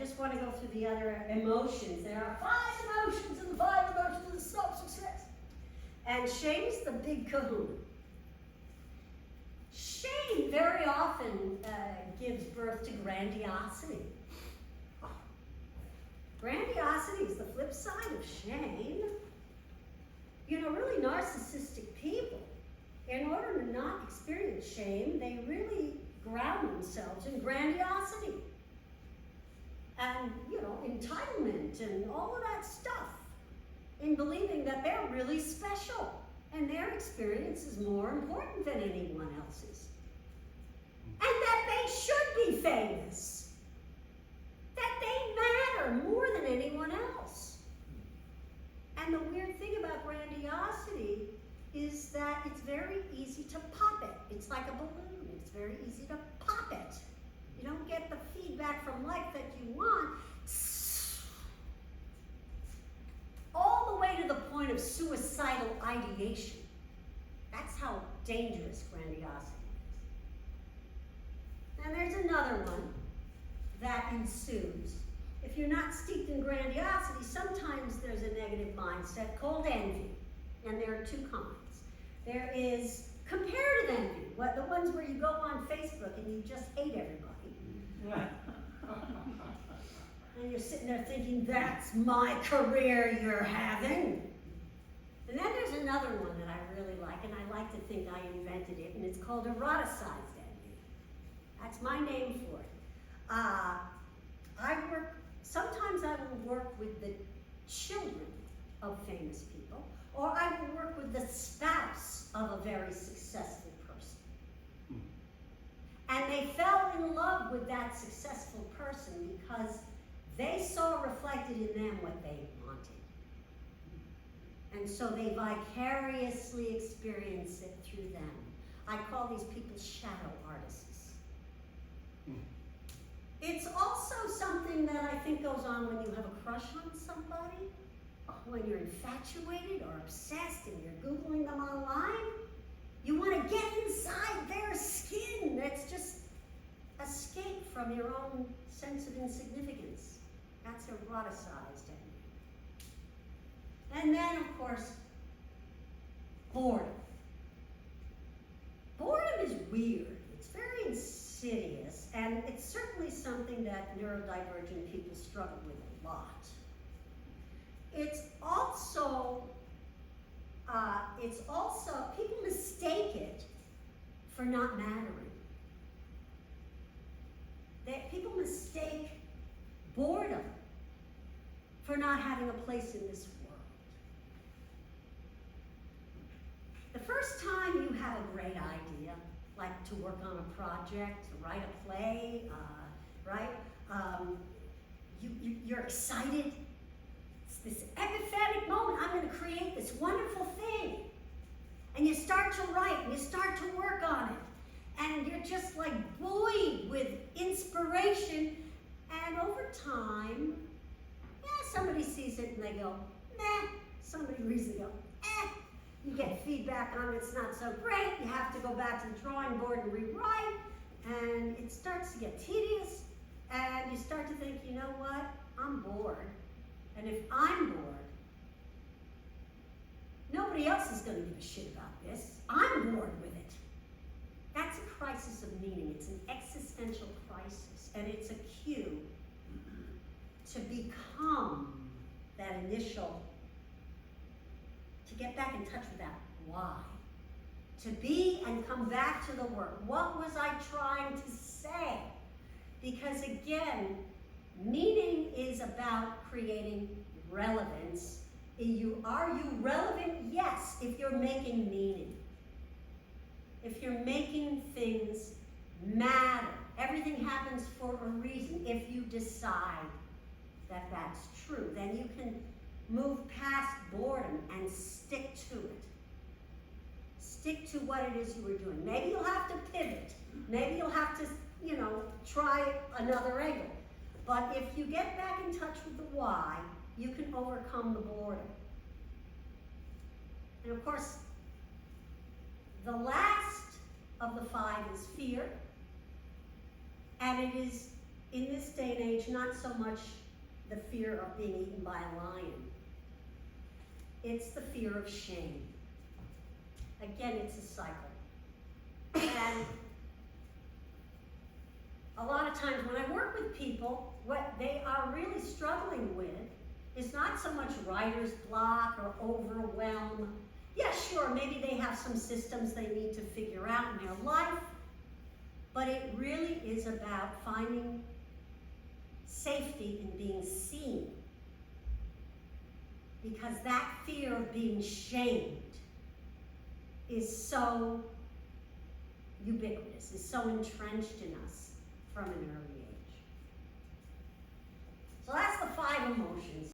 just want to go through the other emotions. There are 5 emotions, and the 5 emotions of self-success. And shame's the big kahuna. Shame very often gives birth to grandiosity. Grandiosity is the flip side of shame. You know, really narcissistic people, in order to not experience shame, they really ground themselves in grandiosity and, you know, entitlement and all of that stuff, in believing that they're really special and their experience is more important than anyone else's. And that they should be famous. That they matter more than anyone else. And the weird thing about grandiosity is that it's very easy to pop it. It's like a balloon. It's very easy to pop it. You don't get the feedback from life that you want. All the way to the point of suicidal ideation. That's how dangerous grandiosity is. And there's another one that ensues. If you're not steeped in grandiosity, sometimes there's a negative mindset called envy. And there are 2 kinds. There is comparative envy, the ones where you go on Facebook and you just hate everybody. And you're sitting there thinking, that's my career you're having. And then there's another one that I really like, and I like to think I invented it, and it's called eroticized envy. That's my name for it. Sometimes I will work with the children of famous people, or I will work with the spouse of a very successful person. And they fell in love with that successful person because they saw reflected in them what they wanted. And so they vicariously experience it through them. I call these people shadow artists. It's also something that I think goes on when you have a crush on somebody, when you're infatuated or obsessed and you're Googling them online. You want to get inside their skin. That's just escape from your own sense of insignificance. That's eroticized envy. And then, of course, boredom. Boredom is weird. It's very insidious, and it's certainly something that neurodivergent people struggle with a lot. It's also, people mistake it for not mattering. People mistake boredom for not having a place in this world. The first time you have a great idea, like to work on a project, to write a play, right? You're excited. It's this epiphanic moment. I'm going to create this wonderful thing. And you start to write, and you start to work on it. And you're just like buoyed with inspiration. And over time, somebody sees it and they go, nah. Somebody reads it and go, eh. You get feedback on it, it's not so great. You have to go back to the drawing board and rewrite. And it starts to get tedious. And you start to think, you know what? I'm bored. And if I'm bored, nobody else is going to give a shit about this. I'm bored with it. That's a crisis of meaning. It's an existential crisis. And it's a cue to become that initial, to get back in touch with that why. To be and come back to the work. What was I trying to say? Because again, meaning is about creating relevance. Are you relevant? Yes, if you're making meaning. If you're making things matter. Everything happens for a reason. If you decide that that's true, then you can move past boredom and stick to it. Stick to what it is you were doing. Maybe you'll have to pivot. Maybe you'll have to, try another angle. But if you get back in touch with the why, you can overcome the boredom. And of course, the last of the 5 is fear. And it is, in this day and age, not so much the fear of being eaten by a lion. It's the fear of shame. Again, it's a cycle. And a lot of times when I work with people, what they are really struggling with is not so much writer's block or overwhelm. Yeah, sure, maybe they have some systems they need to figure out in their life, but it really is about finding safety in being seen. Because that fear of being shamed is so ubiquitous, is so entrenched in us from an early age. So that's the 5 emotions.